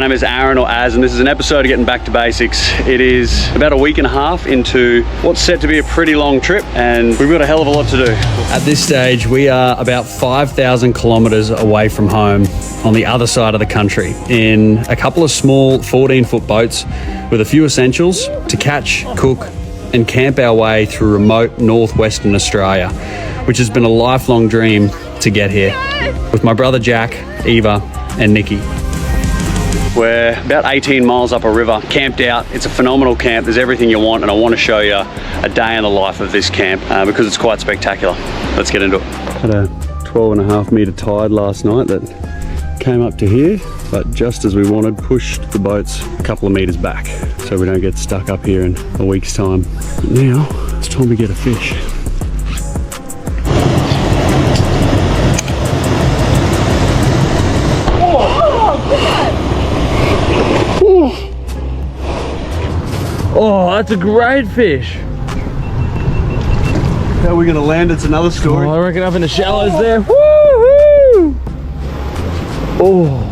My name is Aaron, or Az, and this is an episode of Getting Back to Basics. It is about a week and a half into what's set to be a pretty long trip, and we've got a hell of a lot to do. At this stage, we are about 5,000 kilometres away from home on the other side of the country in a couple of small 14-foot boats with a few essentials to catch, cook, and camp our way through remote northwestern Australia, which has been a lifelong dream to get here, with my brother Jack, Eva, and Nikki. We're about 18 miles up a river, camped out. It's a phenomenal camp. There's everything you want, and I want to show you a day in the life of this camp because it's quite spectacular. Let's get into it. Had a 12.5 metre tide last night that came up to here, but just as we wanted, pushed the boats a couple of metres back so we don't get stuck up here in a week's time. But now it's time to get a fish. Oh, that's a great fish. How are we gonna land? It's another story. Oh, I reckon up in the shallows there. Woo-hoo! Oh.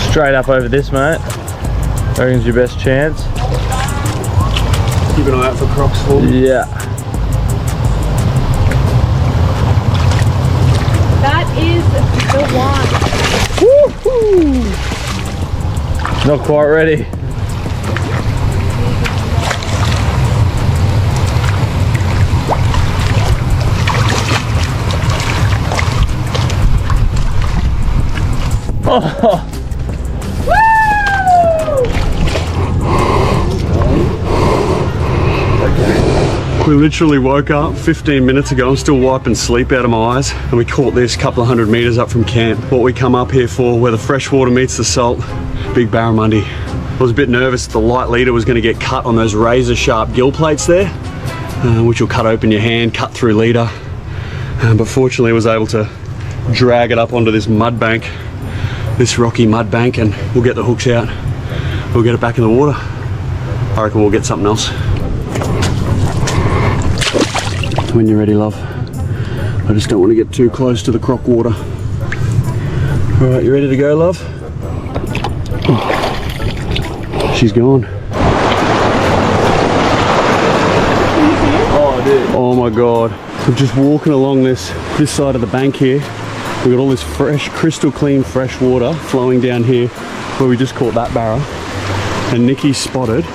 Straight up over this, mate. I reckon's your best chance. Keep an eye out for crocs for me. Yeah. That is the one. Woo-hoo! Not quite ready. Oh. We literally woke up 15 minutes ago. I'm still wiping sleep out of my eyes, and we caught this couple of 100 meters up from camp. What we come up here for, where the fresh water meets the salt, big barramundi. I was a bit nervous the light leader was going to get cut on those razor sharp gill plates there, which will cut open your hand, cut through leader. But fortunately I was able to drag it up onto this mud bank, this rocky mud bank, and we'll get the hooks out. We'll get it back in the water. I reckon we'll get something else. When you're ready, love. I just don't want to get too close to the croc water. All right, you ready to go, love? Oh, she's gone. Oh, I did. Oh my God. I'm just walking along this side of the bank here. We've got all this fresh, crystal clean fresh water flowing down here where we just caught that barra. And Nikki spotted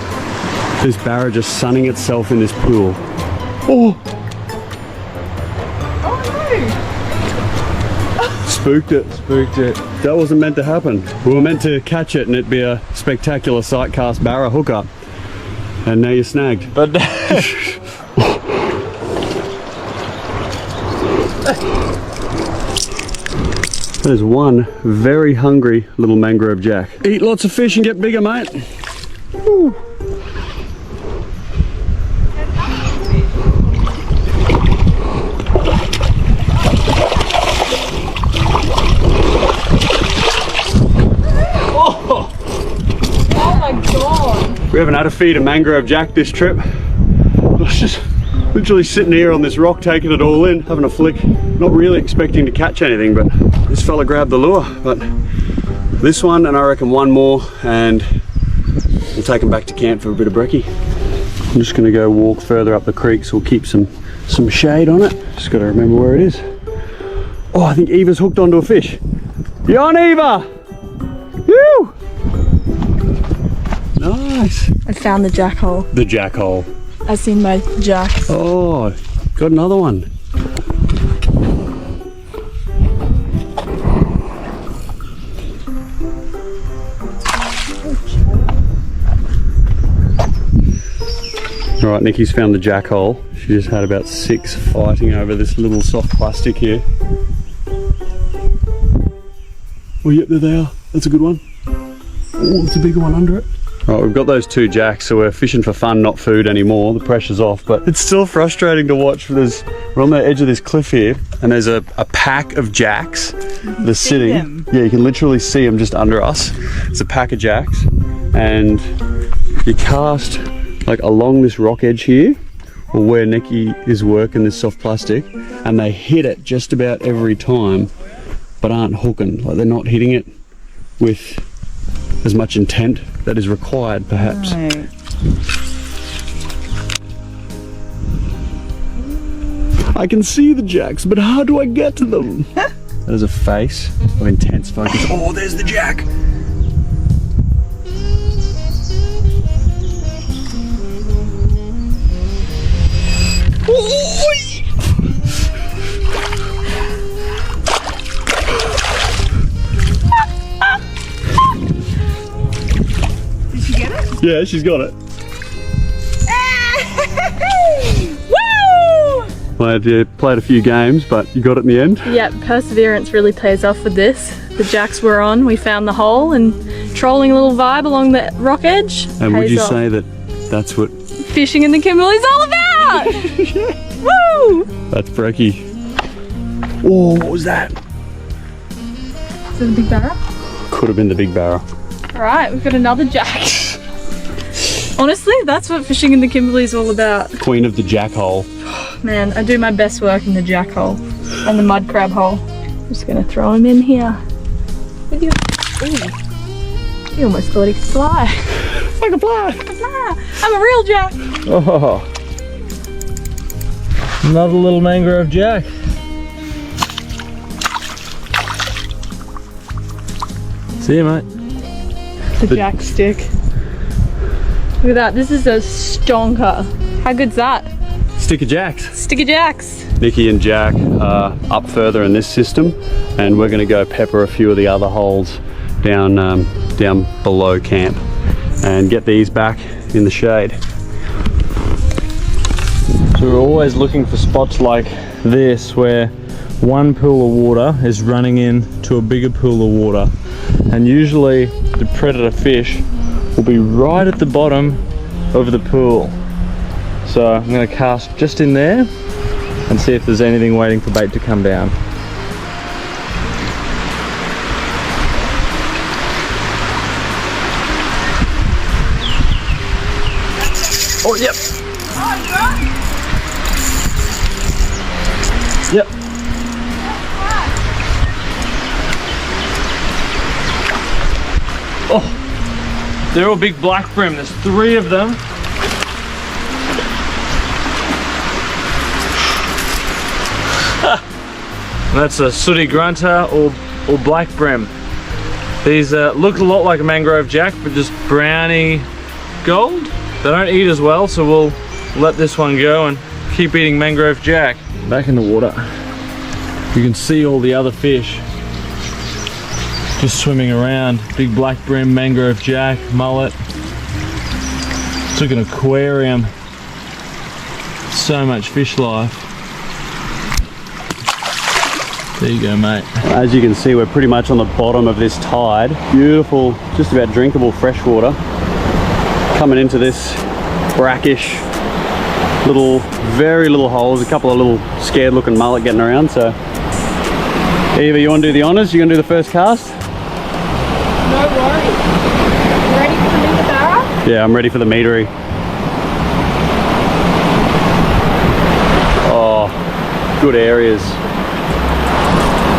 this barra just sunning itself in this pool. Oh! Spooked it. Spooked it. That wasn't meant to happen. We were meant to catch it and it'd be a spectacular sight cast barra hookup. And now you're snagged. But there's one very hungry little mangrove jack. Eat lots of fish and get bigger, mate. Woo. We haven't had a feed of mangrove jack this trip. I was just literally sitting here on this rock taking it all in, having a flick, not really expecting to catch anything, but this fella grabbed the lure. But this one, and I reckon one more, and we'll take him back to camp for a bit of brekkie. I'm just gonna go walk further up the creek so we'll keep some shade on it. Just gotta remember where it is. Oh, I think Eva's hooked onto a fish. You on, Eva? Woo! Nice. I found the jack hole. The jack hole. As in my jack. Oh, got another one. All right, Nikki's found the jack hole. She just had about 6 fighting over this little soft plastic here. Oh, yep, there they are. That's a good one. Oh, it's a bigger one under it. Right, we've got those 2 jacks, so we're fishing for fun, not food anymore. The pressure's off, but it's still frustrating to watch. We're on the edge of this cliff here, and there's a pack of jacks. They're sitting. Yeah, you can literally see them just under us. It's a pack of jacks, and you cast like along this rock edge here, or where Nikki is working this soft plastic, and they hit it just about every time, but aren't hooking. Like they're not hitting it with as much intent that is required, perhaps. Right. I can see the jacks, but how do I get to them? That is a face of intense focus. Oh, there's the jack. Did she get it? Yeah, she's got it. Woo! Well, you played a few games, but you got it in the end. Yeah, perseverance really pays off with this. The jacks were on, we found the hole, and trolling a little vibe along the rock edge. And would you off. say that that's what Fishing in the Kimberley's all about? Woo! that's brekkie? Oh, what was that? Is it a big barra? Could have been the big barrel. Alright, we've got another jack. Honestly, that's what fishing in the Kimberley's all about. Queen of the jack hole. Man, I do my best work in the jack hole and the mud crab hole. I'm just gonna throw him in here. With you. Ooh. You almost thought he could fly. Like a fly. Fly. I'm a real jack. Oh, another little mangrove jack. See you, mate. The jack stick. Look at that. This is a stonker. How good's that? Stick of jacks. Stick of jacks. Nikki and Jack are up further in this system, and we're going to go pepper a few of the other holes down down below camp and get these back in the shade. So we're always looking for spots like this where one pool of water is running into a bigger pool of water, and usually the predator fish will be right at the bottom of the pool. So I'm going to cast just in there and see if there's anything waiting for bait to come down. Oh, yep. Yep. Oh, they're all big black brim. There's 3 of them. That's a sooty grunter or black brim. These look a lot like a mangrove jack, but just browny gold. They don't eat as well, so we'll let this one go and keep eating mangrove jack. Back in the water, you can see all the other fish just swimming around. Big black brim, mangrove jack, mullet. It's like an aquarium. So much fish life. There you go, mate. As you can see, we're pretty much on the bottom of this tide. Beautiful, just about drinkable freshwater. Coming into this brackish little, very little holes, a couple of little scared looking mullet getting around. So Eva, you want to do the honors? You gonna do the first cast? No worries. You ready for the meter barra? Yeah, I'm ready for the meatery. Oh, good areas.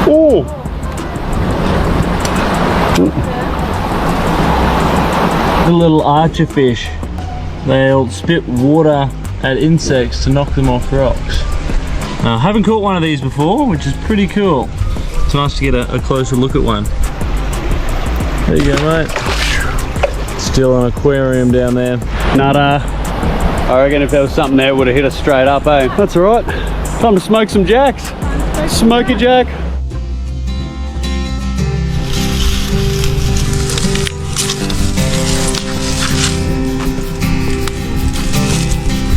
Oh! The little archer fish, they'll spit water at insects to knock them off rocks. Now, I haven't caught one of these before, which is pretty cool. It's nice to get a closer look at one. There you go, mate. Still an aquarium down there. Nada. I reckon if there was something there, it would have hit us straight up, eh? That's alright. Time to smoke some jacks. Smoky jack.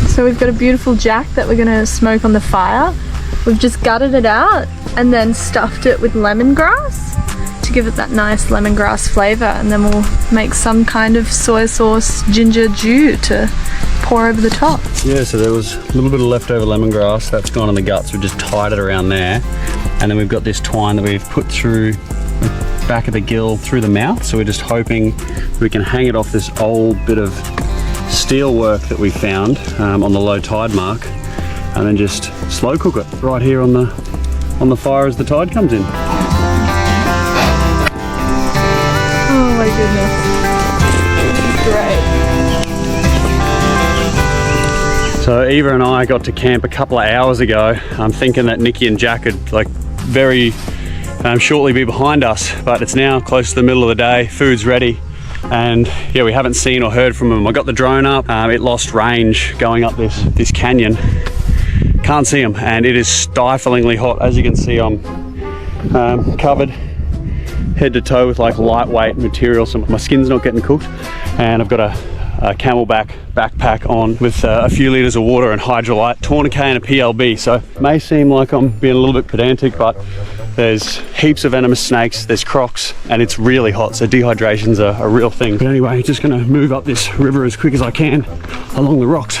So we've got a beautiful jack that we're gonna smoke on the fire. We've just gutted it out and then stuffed it with lemongrass to give it that nice lemongrass flavor, and then we'll make some kind of soy sauce ginger jus to pour over the top. Yeah, so there was a little bit of leftover lemongrass that's gone in the guts. We've just tied it around there, and then we've got this twine that we've put through back of the gill through the mouth, so we're just hoping we can hang it off this old bit of steel work that we found on the low tide mark, and then just slow cook it right here on the fire as the tide comes in. Oh my goodness. Great. So Eva and I got to camp a couple of hours ago. I'm thinking that Nikki and Jack would like very shortly be behind us, but it's now close to the middle of the day, food's ready, and yeah, we haven't seen or heard from them. I got the drone up, it lost range going up this canyon. Can't see them, and it is stiflingly hot. As you can see, I'm covered head to toe with like lightweight material, so my skin's not getting cooked, and I've got a camelback backpack on with a few litres of water and hydrolyte, tourniquet and a PLB. So it may seem like I'm being a little bit pedantic, but there's heaps of venomous snakes, there's crocs, and it's really hot, so dehydration's a real thing. But anyway, just gonna move up this river as quick as I can along the rocks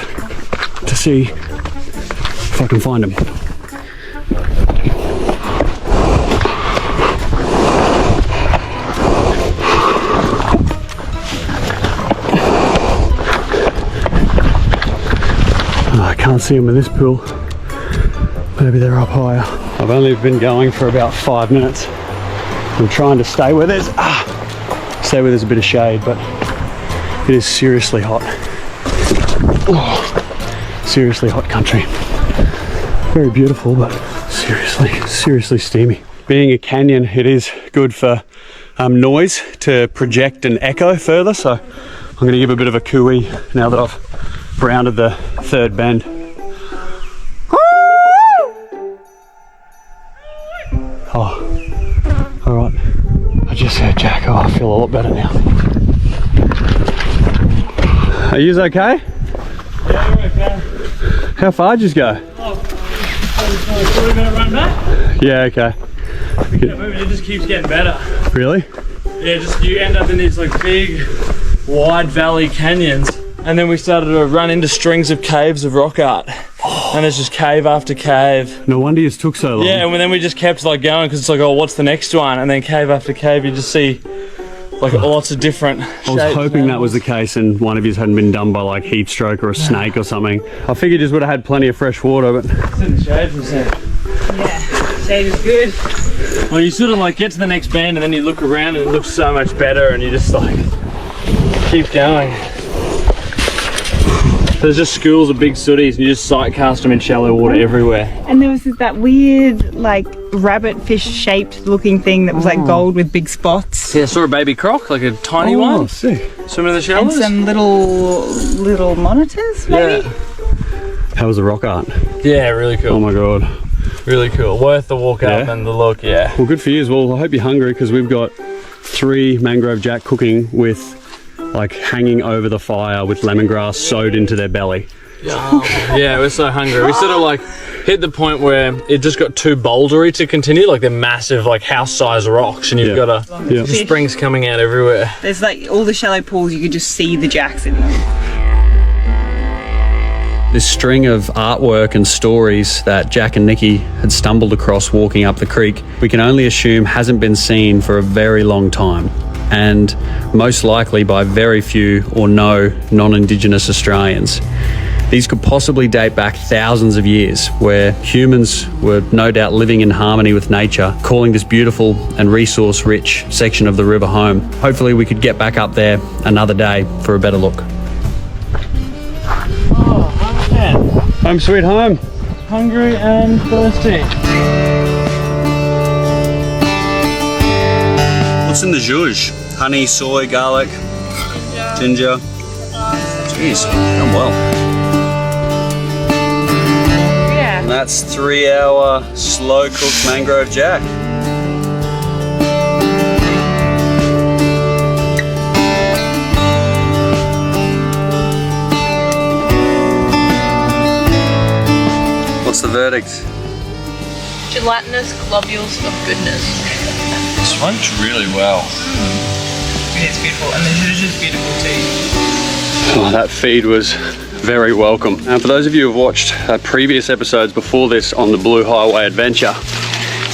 to see if I can find them. I can't see them in this pool. Maybe they're up higher. I've only been going for about 5 minutes. I'm trying to stay where there's a bit of shade, but it is seriously hot. Oh, seriously hot country. Very beautiful, but seriously steamy. Being a canyon, it is good for noise to project and echo further, so I'm going to give a bit of a cooey now that I've rounded the third bend. Oh, all right. I just heard Jack. Oh, I feel a lot better now. Are you okay? Yeah, we're okay. How far did you go? Oh, 40-minute run back? Yeah, okay. It just keeps getting better. Really? Yeah, just you end up in these like big, wide valley canyons. And then we started to run into strings of caves of rock art. And it's just cave after cave. No wonder it took so long. Yeah, and then we just kept like going because it's like, oh, what's the next one? And then cave after cave, you just see like lots of different shapes. I was hoping that was the case and one of yous hadn't been done by like heat stroke or a snake or something. I figured you would have had plenty of fresh water, but... It's in the shade for a second. Yeah, shade is good. Well, you sort of like get to the next bend and then you look around and it looks so much better and you just like keep going. There's just schools of big sooties and you just sight cast them in shallow water everywhere. And there was that weird like rabbit fish shaped looking thing that was like gold with big spots. Yeah, I saw a baby croc, like a tiny one. Sick. Swimming in the And shallows. some little monitors maybe? Yeah. How was the rock art? Yeah, really cool. Oh my god. Really cool. Worth the walk up Yeah? and the look, yeah. Well, good for you as well. I hope you're hungry because we've got 3 Mangrove Jack cooking with like hanging over the fire with lemongrass sewed into their belly. Yeah, we're so hungry. We sort of like hit the point where it just got too bouldery to continue. Like they're massive, like house-sized rocks, and you've got Yeah. springs coming out everywhere. There's like all the shallow pools, you could just see the jacks in them. This string of artwork and stories that Jack and Nikki had stumbled across walking up the creek, we can only assume hasn't been seen for a very long time, and most likely by very few or no non-Indigenous Australians. These could possibly date back thousands of years, where humans were no doubt living in harmony with nature, calling this beautiful and resource-rich section of the river home. Hopefully we could get back up there another day for a better look. Oh, man. Home sweet home. Hungry and thirsty. What's in the zhuzh? Honey, soy, garlic, ginger. Jeez, done well. Yeah. And that's 3-hour slow-cooked Mangrove Jack. What's the verdict? Gelatinous globules of goodness. Smoked really well. It is beautiful, and the zhuzh is beautiful too. Oh, that feed was very welcome. And for those of you who have watched previous episodes before this on the Blue Highway adventure,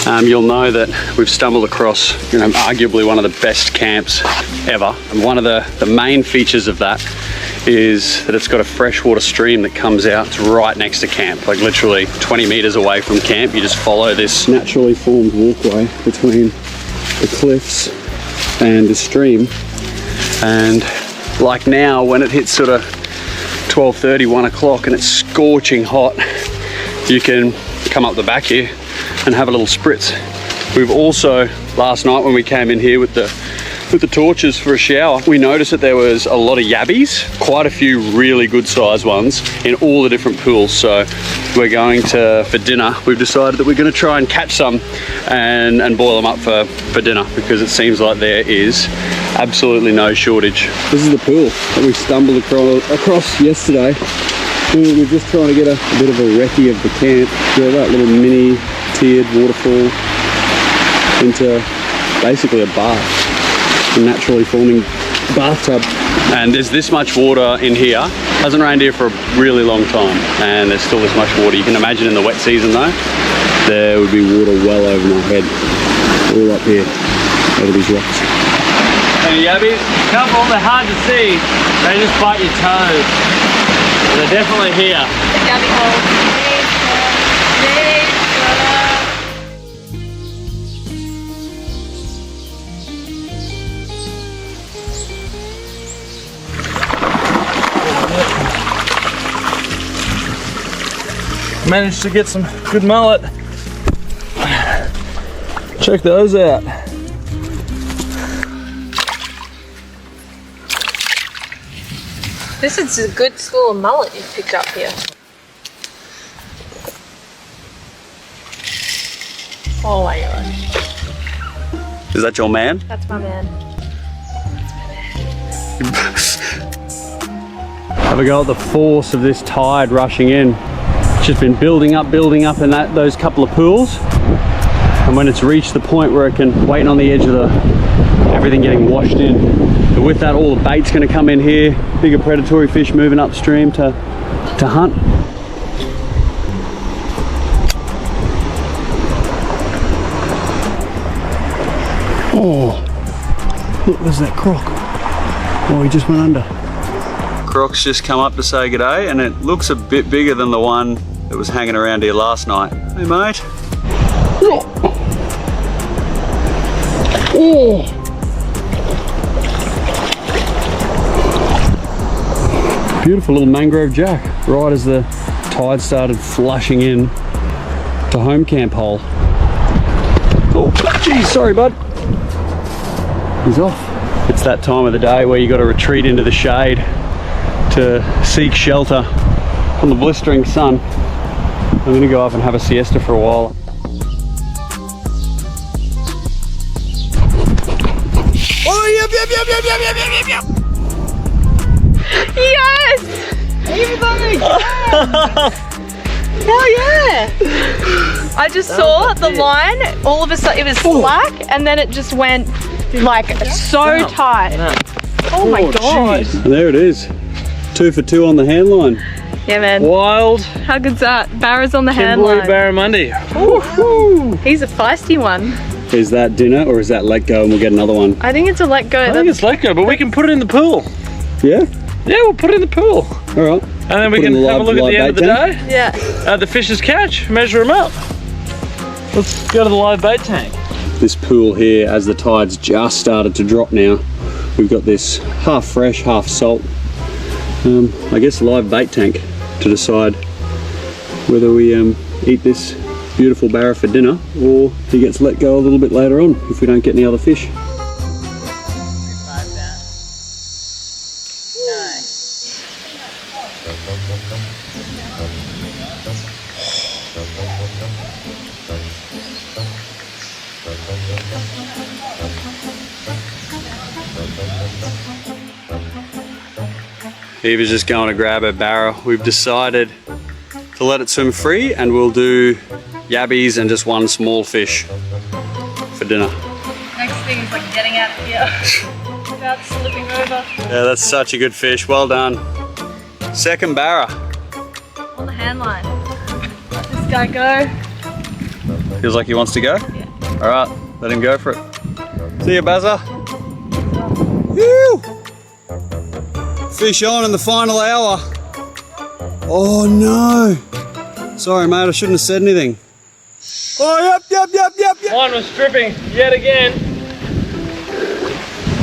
you'll know that we've stumbled across, arguably one of the best camps ever. And one of the main features of that is that it's got a freshwater stream that comes out. It's right next to camp, like literally 20 meters away from camp. You just follow this naturally formed walkway between the cliffs and the stream. And like now, when it hits sort of 12:30, 1 o'clock and it's scorching hot, you can come up the back here and have a little spritz. We've also, last night when we came in here with the torches for a shower, we noticed that there was a lot of yabbies, quite a few really good sized ones in all the different pools. So we're going to, for dinner, we've decided that we're going to try and catch some and boil them up for dinner, because it seems like there is absolutely no shortage. This is the pool that we stumbled across yesterday. We're just trying to get a bit of a recce of the camp. Got that little mini tiered waterfall into basically a bath. Naturally forming bathtub, and there's this much water in here. Hasn't rained here for a really long time, and there's still this much water. You can imagine in the wet season though, there would be water well over my head, all up here over these rocks. And yabbies, careful, they're hard to see. They just bite your toes. They're definitely here. Yabby hole. Managed to get some good mullet. Check those out. This is a good school of mullet you've picked up here. Oh my god. Is that your man? That's my man. Have a go at the force of this tide rushing in. It's just been building up in those couple of pools, and when it's reached the point where it can wait on the edge of everything getting washed in, and with that all the bait's going to come in here, bigger predatory fish moving upstream to hunt. Oh, look, there's that croc. Oh, he just went under. Croc's just come up to say g'day, and it looks a bit bigger than the one that was hanging around here last night. Hey mate. Oh. Beautiful little mangrove jack, right as the tide started flushing in to home camp hole. Oh, geez, sorry bud. He's off. It's that time of the day where you got to retreat into the shade to seek shelter from the blistering sun. I'm going to go up and have a siesta for a while. Oh, yep, yep, yep, yep, yep, yep, yep, yep. Yes! Everybody! Hell yeah! I just saw the line, all of a sudden it was slack, and then it just went like so tight. Oh my god. Geez. And there it is. 2 for 2 on the hand line. Yeah man. Wild. How good's that? Barra's on the hand Boy line. Barramundi. He's a feisty one. Is that dinner or is that let go and we'll get another one? I think it's a let go. I think it's let go, but we can put it in the pool. Yeah? Yeah, we'll put it in the pool. Alright. And then we can have a look at the end of the day. Yeah. The fishes catch, measure them up. Let's go to the live bait tank. This pool here, as the tide's just started to drop now, we've got this half fresh, half salt, I guess live bait tank to decide whether we eat this beautiful barra for dinner or he gets let go a little bit later on if we don't get any other fish. Eva's just going to grab her barra. We've decided to let it swim free and we'll do yabbies and just one small fish for dinner. Next thing is like getting out of here without slipping over. Yeah, that's such a good fish. Well done. Second barra. On the hand line. Let this guy go. Feels like he wants to go? Yeah. All right, let him go for it. See you, Bazza. Woo! Fish on in the final hour. Oh no. Sorry, mate, I shouldn't have said anything. Oh, yep. Mine was stripping yet again.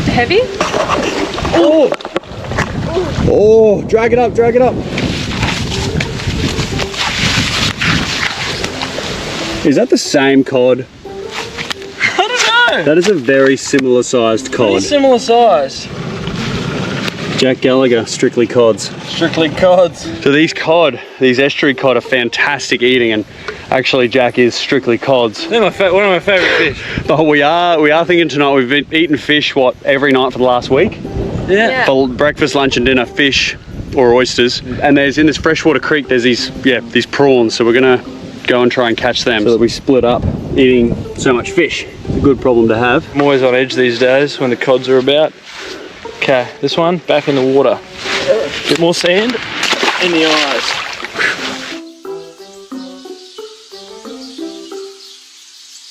Heavy? Oh, drag it up. Is that the same cod? I don't know. That is a very similar sized Pretty cod. similar size. Jack Gallagher, strictly cods. Strictly cods. So these estuary cod are fantastic eating, and actually Jack is strictly cods. They're one of my favourite fish. But we are thinking tonight, we've been eating fish, every night for the last week? Yeah. For breakfast, lunch and dinner, fish or oysters. And in this freshwater creek, there's these prawns. So we're gonna go and try and catch them so that we split up eating so much fish. A good problem to have. I'm always on edge these days when the cods are about. Okay, this one, back in the water. Bit more sand in the eyes.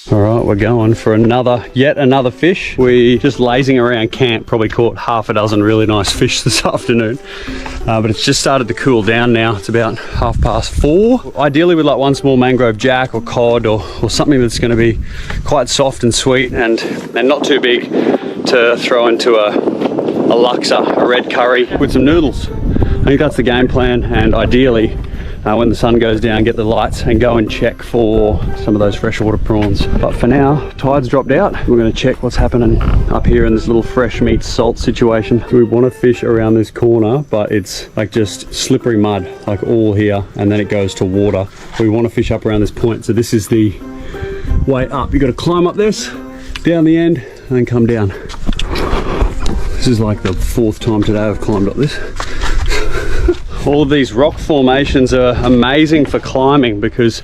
All right, we're going for yet another fish. We just lazing around camp, probably caught half a dozen really nice fish this afternoon. But it's just started to cool down now. It's about 4:30. Ideally, we'd like one small mangrove jack or cod or something that's going to be quite soft and sweet and not too big to throw into a laksa, a red curry with some noodles. I think that's the game plan, and ideally when the sun goes down, get the lights and go and check for some of those freshwater prawns. But for now, tide's dropped out. We're going to check what's happening up here in this little fresh meat salt situation. We want to fish around this corner, but it's like just slippery mud, like all here, and then it goes to water. We want to fish up around this point, so this is the way up. You got to climb up this, down the end, and then come down. This is like the 4th time today I've climbed up this. All of these rock formations are amazing for climbing because,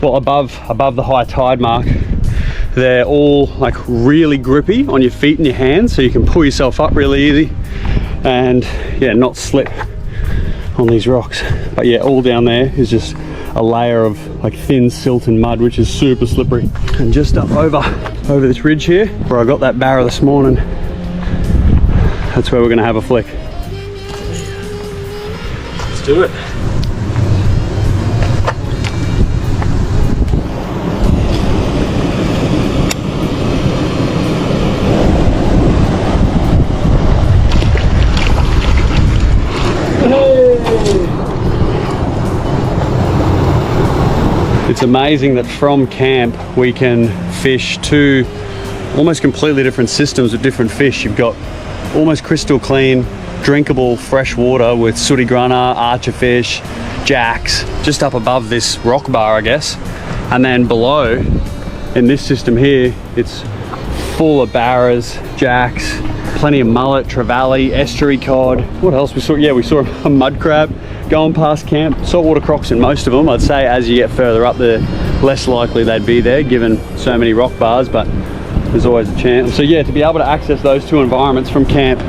well, above the high tide mark, they're all like really grippy on your feet and your hands, so you can pull yourself up really easy and yeah, not slip on these rocks. But yeah, all down there is just a layer of like thin silt and mud, which is super slippery. And just up over this ridge here, where I got that barra this morning, that's where we're gonna have a flick. Do it. It's amazing that from camp we can fish two almost completely different systems with different fish. You've got almost crystal clean, drinkable fresh water with sooty grunter, archerfish, jacks, just up above this rock bar, I guess. And then below, in this system here, it's full of barras, jacks, plenty of mullet, trevally, estuary cod. What else we saw? Yeah, we saw a mud crab going past camp. Saltwater crocs in most of them. I'd say as you get further up, the less likely they'd be there, given so many rock bars, but there's always a chance. So yeah, to be able to access those two environments from camp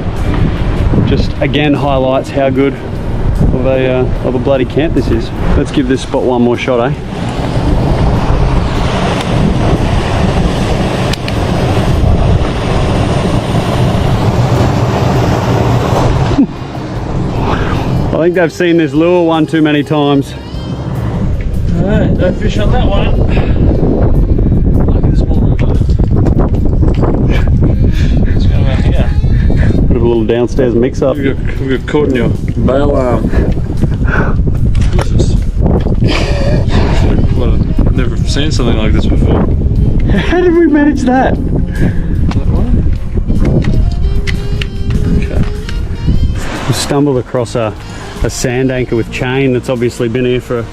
just again highlights how good of a bloody camp this is. Let's give this spot one more shot, eh? I think they've seen this lure one too many times. Alright, no fish on that one. Look at this small river. Let's go around here. Bit of a little downstairs mix up. We got caught in your bail arm. Jesus. Well, I've never seen something like this before. How did we manage that? That one? Okay. We stumbled across a sand anchor with chain that's obviously been here for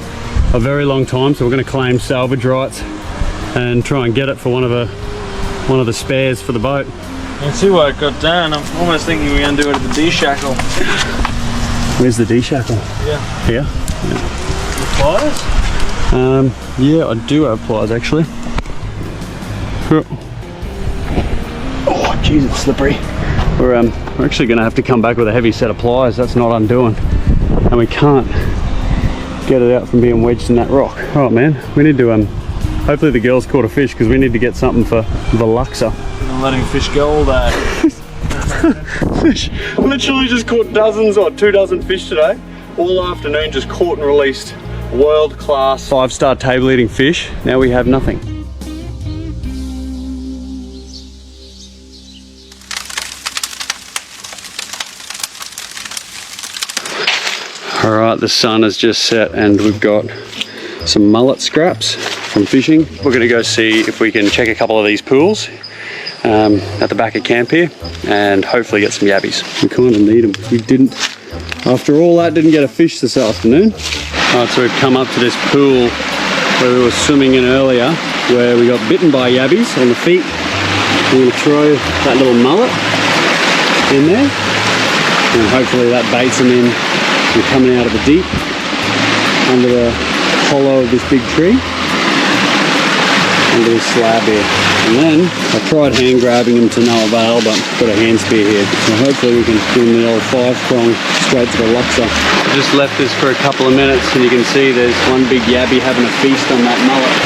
a very long time, so we're going to claim salvage rights and try and get it for one of the spares for the boat. I see why it got down. I'm almost thinking we undo it at the D-shackle. Where's the D-shackle? Yeah. Here? The pliers? Yeah, I do have pliers actually. Oh jeez, it's slippery. We're actually going to have to come back with a heavy set of pliers. That's not undoing, and we can't get it out from being wedged in that rock. All right, man, we need to Hopefully the girls caught a fish because we need to get something for the Luxor. I'm letting fish go all day. Fish, literally just caught dozens or 2 dozen fish today. All afternoon just caught and released world-class 5-star table eating fish. Now we have nothing. All right, the sun has just set and we've got some mullet scraps from fishing. We're gonna go see if we can check a couple of these pools at the back of camp here and hopefully get some yabbies. We kind of need them. We didn't, after all that, didn't get a fish this afternoon. All right, so we've come up to this pool where we were swimming in earlier, where we got bitten by yabbies on the feet. We're gonna throw that little mullet in there and hopefully that baits them in. We're coming out of the deep under the hollow of this big tree, under this slab here. And then I tried hand grabbing them to no avail, but I've got a hand spear here. So hopefully we can bring the old 5-prong straight to the Luxor. I just left this for a couple of minutes and you can see there's one big yabby having a feast on that mullet.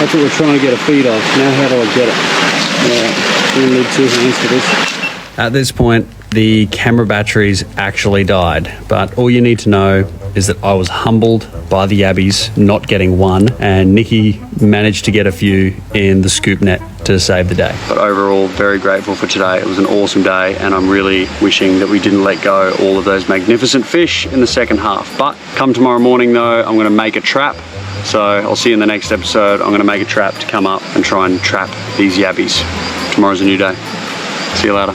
That's what we're trying to get a feed of. Now how do I get it? Alright, we're gonna need 2 hands for this. At this point, the camera batteries actually died, but all you need to know is that I was humbled by the yabbies not getting one, and Nikki managed to get a few in the scoop net to save the day. But overall, very grateful for today. It was an awesome day, and I'm really wishing that we didn't let go all of those magnificent fish in the second half. But come tomorrow morning though, I'm gonna make a trap. So I'll see you in the next episode. I'm gonna make a trap to come up and try and trap these yabbies. Tomorrow's a new day. See you later.